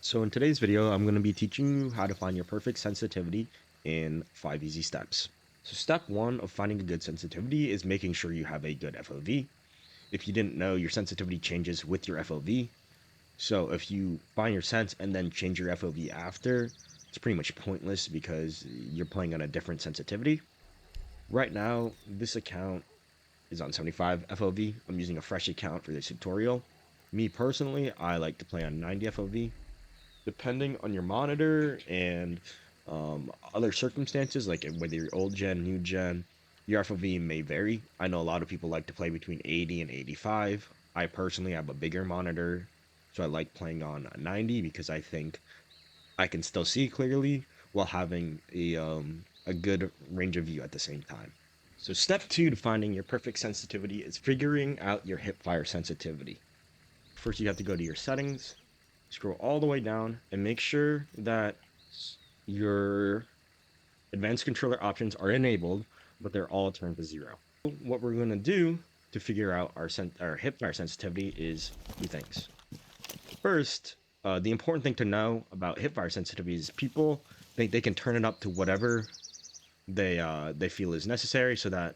So in today's video, I'm going to be teaching you how to find your perfect sensitivity in 5 easy steps. So step 1 of finding a good sensitivity is making sure you have a good FOV. If you didn't know, your sensitivity changes with your FOV. So if you find your sense and then change your FOV after, it's pretty much pointless because you're playing on a different sensitivity. Right now, this account is on 75 FOV. I'm using a fresh account for this tutorial. Me personally, I like to play on 90 FOV. Depending on your monitor and other circumstances, like whether you're old gen, new gen, your FOV may vary. I know a lot of people like to play between 80 and 85. I personally have a bigger monitor, so I like playing on 90 because I think I can still see clearly while having a good range of view at the same time. So step 2 to finding your perfect sensitivity is figuring out your hip fire sensitivity. First, you have to go to your settings, scroll all the way down, and make sure that your advanced controller options are enabled, but they're all turned to 0. What we're going to do to figure out our hip fire sensitivity is two things. First, the important thing to know about hip fire sensitivity is people think they can turn it up to whatever they feel is necessary, so that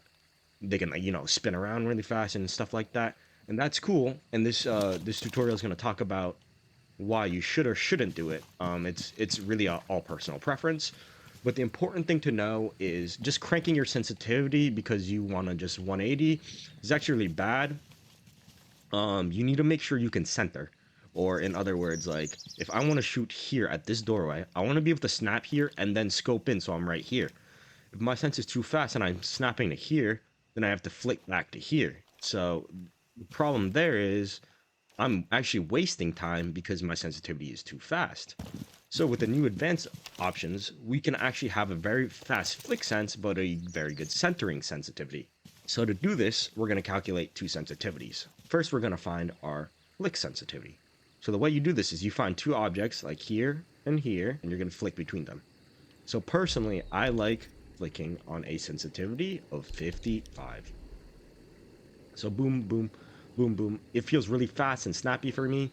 they can spin around really fast and stuff like that, and that's cool. And this tutorial is going to talk about why you should or shouldn't do it. It's really all personal preference. But the important thing to know is just cranking your sensitivity because you want to just 180 is actually really bad. You need to make sure you can center. Or in other words, like if I want to shoot here at this doorway, I want to be able to snap here and then scope in so I'm right here. If my sense is too fast and I'm snapping to here, then I have to flick back to here. So the problem there is I'm actually wasting time because my sensitivity is too fast. So with the new advanced options, we can actually have a very fast flick sense, but a very good centering sensitivity. So to do this, we're going to calculate two sensitivities. First, we're going to find our flick sensitivity. So the way you do this is you find two objects like here, and you're going to flick between them. So personally, I like flicking on a sensitivity of 55. So boom, boom, boom, boom. It feels really fast and snappy for me.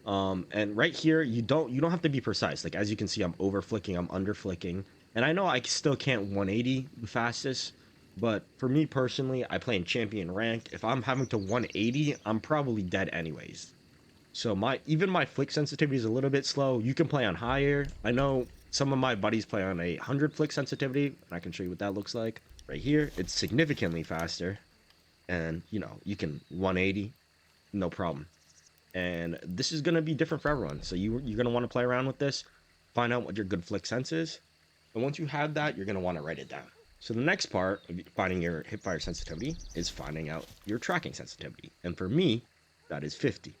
And right here, you don't have to be precise. Like as you can see, I'm over flicking, I'm under flicking, and I know I still can't 180 the fastest. But for me personally, I play in champion rank. If I'm having to 180, I'm probably dead anyways. So even my flick sensitivity is a little bit slow. You can play on higher. I know some of my buddies play on 100 flick sensitivity, and I can show you what that looks like. Right here, it's significantly faster, and you can 180, no problem. And this is going to be different for everyone. So you're going to want to play around with this, find out what your good flick sense is. And once you have that, you're going to want to write it down. So the next part of finding your hip fire sensitivity is finding out your tracking sensitivity. And for me, that is 50.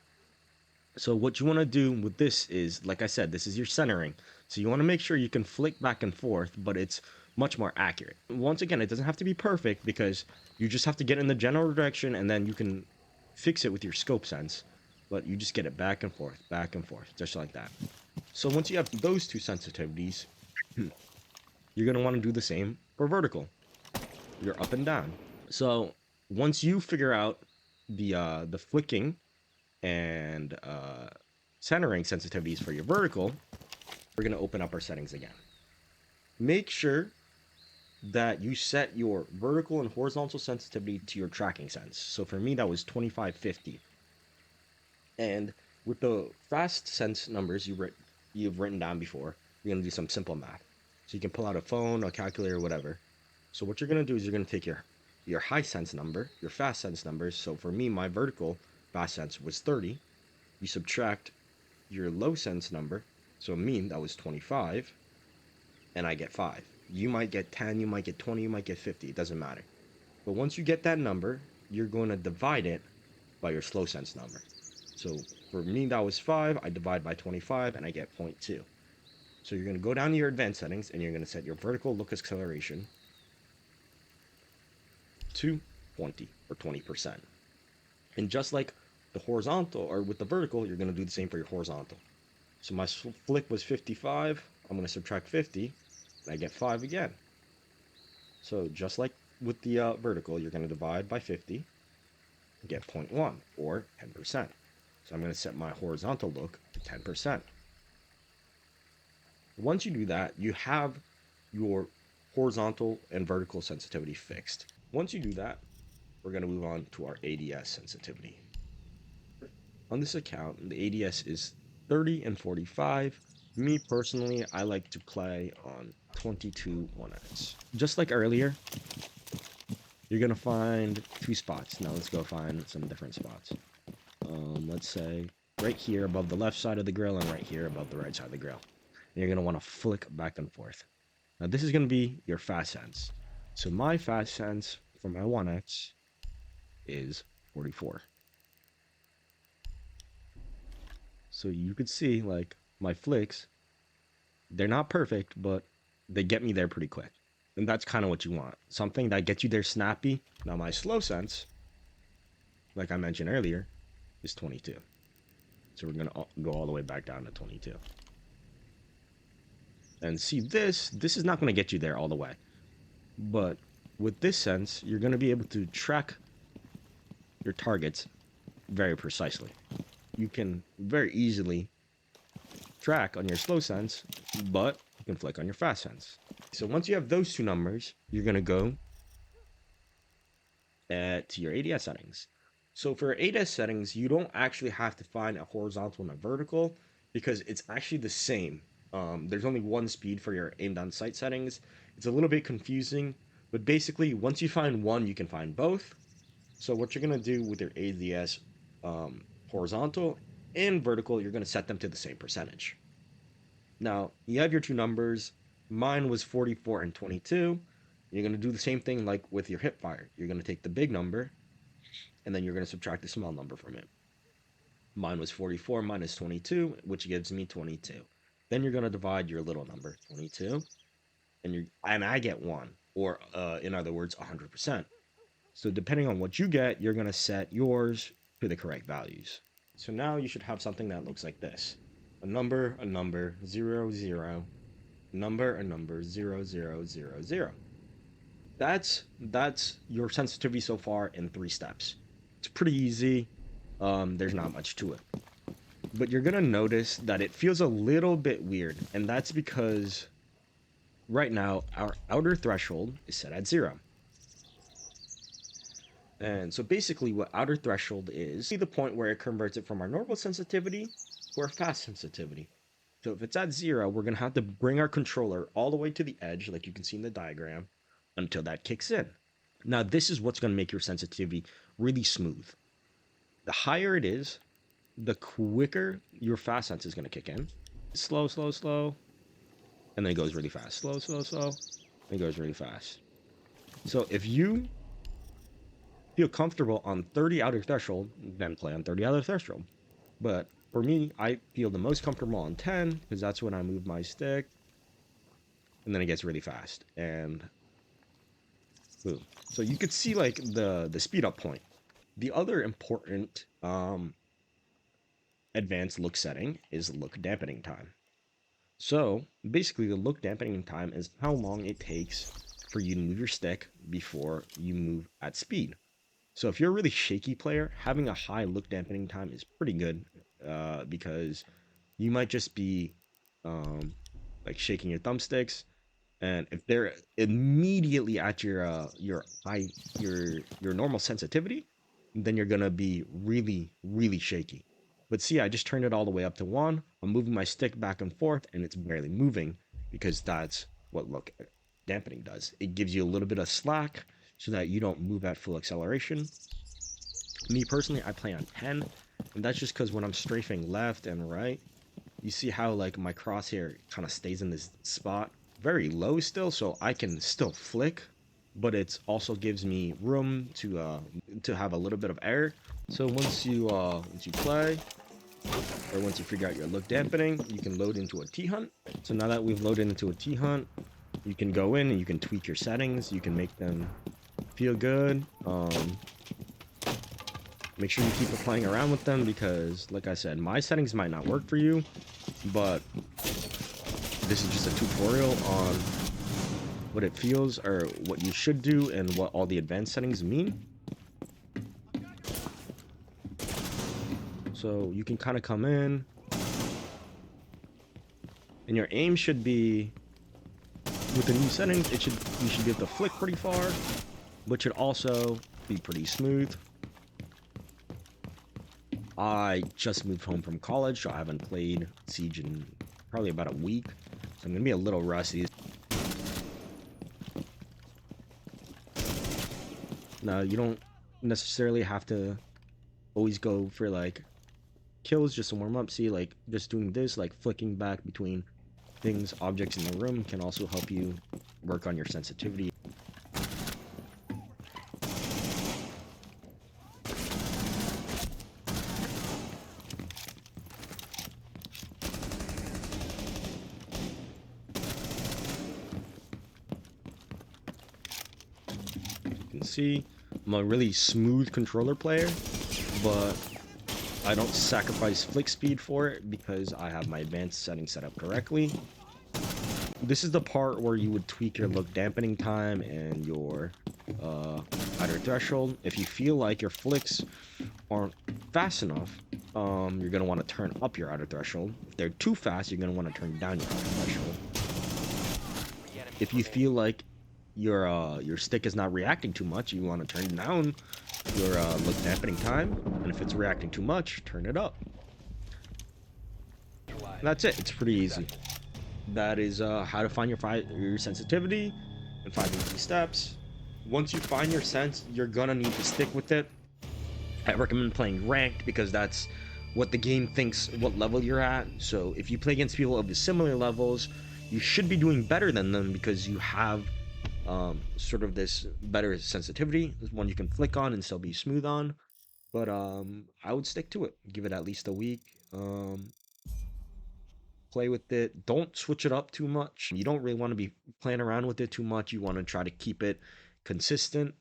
So what you want to do with this is, like I said, this is your centering. So you want to make sure you can flick back and forth, but it's much more accurate. Once again, it doesn't have to be perfect because you just have to get in the general direction and then you can fix it with your scope sense. But you just get it back and forth, just like that. So once you have those two sensitivities, you're going to want to do the same for vertical. You're up and down. So once you figure out the flicking and centering sensitivities for your vertical, we're going to open up our settings again. Make sure that you set your vertical and horizontal sensitivity to your tracking sense. So for me, that was 2550. And with the fast sense numbers you've written down before, you're going to do some simple math. So you can pull out a phone, a calculator, whatever. So what you're going to do is you're going to take your high sense number, your fast sense numbers. So for me, my vertical fast sense was 30. You subtract your low sense number. So mean that was 25, and I get 5. You might get 10, you might get 20, you might get 50. It doesn't matter. But once you get that number, you're going to divide it by your slow sense number. So for me, that was 5. I divide by 25, and I get 0.2. So you're going to go down to your advanced settings, and you're going to set your vertical look acceleration to 20 or 20%. And just like the horizontal, or with the vertical, you're going to do the same for your horizontal. So my flick was 55. I'm going to subtract 50, and I get 5 again. So just like with the vertical, you're going to divide by 50 and get 0.1 or 10%. So I'm going to set my horizontal look to 10%. Once you do that, you have your horizontal and vertical sensitivity fixed. Once you do that, we're going to move on to our ADS sensitivity. On this account, the ADS is 30 and 45. Me personally, I like to play on 22 1x. Just like earlier, you're going to find two spots. Now let's go find some different spots. Let's say right here above the left side of the grill and right here above the right side of the grill. And you're going to want to flick back and forth. Now this is going to be your fast sense. So my fast sense for my 1x is 44. So you could see like my flicks, they're not perfect, but they get me there pretty quick. And that's kind of what you want. Something that gets you there snappy. Now my slow sense, like I mentioned earlier, is 22. So we're going to go all the way back down to 22. And see this is not going to get you there all the way. But with this sense, you're going to be able to track your targets very precisely. You can very easily track on your slow sense, but you can flick on your fast sense. So once you have those two numbers, you're going to go to your ADS settings. So for ADS settings, you don't actually have to find a horizontal and a vertical because it's actually the same. There's only one speed for your aimed on sight settings. It's a little bit confusing, but basically once you find one, you can find both. So what you're going to do with your ADS horizontal and vertical, you're going to set them to the same percentage. Now, you have your two numbers. Mine was 44 and 22. You're going to do the same thing like with your hip fire. You're going to take the big number, and then you're going to subtract the small number from it. Mine was 44 minus 22, which gives me 22. Then you're going to divide your little number, 22, and I get 1, or in other words, 100%. So depending on what you get, you're going to set yours to the correct values. So now you should have something that looks like this. A number, 0, 0, number, 0, 0, 0, 0. That's your sensitivity so far in 3 steps. It's pretty easy. There's not much to it. But you're going to notice that it feels a little bit weird, and that's because right now our outer threshold is set at 0. And so basically what outer threshold is the point where it converts it from our normal sensitivity to our fast sensitivity. So if it's at 0, we're going to have to bring our controller all the way to the edge, like you can see in the diagram, until that kicks in. Now this is what's going to make your sensitivity really smooth. The higher it is, the quicker your fast sense is going to kick in. Slow, slow, slow. And then it goes really fast. Slow, slow, slow. And it goes really fast. So if you feel comfortable on 30 outer threshold, then play on 30 outer threshold. But for me, I feel the most comfortable on 10 because that's when I move my stick. And then it gets really fast. And boom. So you could see like the speed up point. The other important advanced look setting is look dampening time. So basically the look dampening time is how long it takes for you to move your stick before you move at speed. So if you're a really shaky player, having a high look dampening time is pretty good because you might just be like shaking your thumbsticks, and if they're immediately at your normal sensitivity, then you're gonna be really shaky. But see, I just turned it all the way up to 1. I'm moving my stick back and forth, and it's barely moving because that's what look dampening does. It gives you a little bit of slack so that you don't move at full acceleration. Me personally, I play on 10, and that's just because when I'm strafing left and right, you see how like my crosshair kind of stays in this spot very low still, so I can still flick, but it also gives me room to have a little bit of air. So once you play, or once you figure out your look dampening, you can load into a T-Hunt. So now that we've loaded into a T-Hunt, you can go in and you can tweak your settings. You can make them feel good. Make sure you keep playing around with them because, like I said, my settings might not work for you, but this is just a tutorial on what it feels or what you should do and what all the advanced settings mean. So you can kind of come in And your aim should be, with the new settings, you should be able to flick pretty far, but should also be pretty smooth. I just moved home from college, so I haven't played Siege in probably about a week. So I'm gonna be a little rusty. Now, you don't necessarily have to always go for like kills just to warm up. See, like just doing this, like flicking back between things, objects in the room can also help you work on your sensitivity. You can see I'm a really smooth controller player, but I don't sacrifice flick speed for it because I have my advanced settings set up correctly. This is the part where you would tweak your look dampening time and your outer threshold. If you feel like your flicks aren't fast enough, you're gonna want to turn up your outer threshold. If they're too fast, you're gonna want to turn down your outer threshold. If you feel like your stick is not reacting too much, you want to turn down your look dampening time, and if it's reacting too much, turn it up. And that's it. It's pretty easy. That is how to find your sensitivity in 5 easy steps. Once you find your sense, you're gonna need to stick with it. I recommend playing ranked because that's what the game thinks what level you're at. So if you play against people of similar levels, you should be doing better than them because you have sort of this better sensitivity. This one you can flick on and still be smooth on. But I would stick to it. Give it at least a week. Play with it. Don't switch it up too much. You don't really want to be playing around with it too much. You want to try to keep it consistent.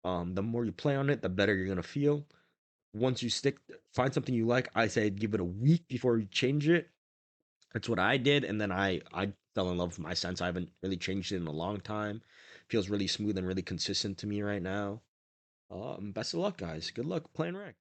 The more you play on it, the better you're gonna feel. Once you find something you like, I say give it a week before you change it. That's what I did, and then I fell in love with my sense. I haven't really changed it in a long time. Feels really smooth and really consistent to me right now. Best of luck, guys. Good luck playing ranked.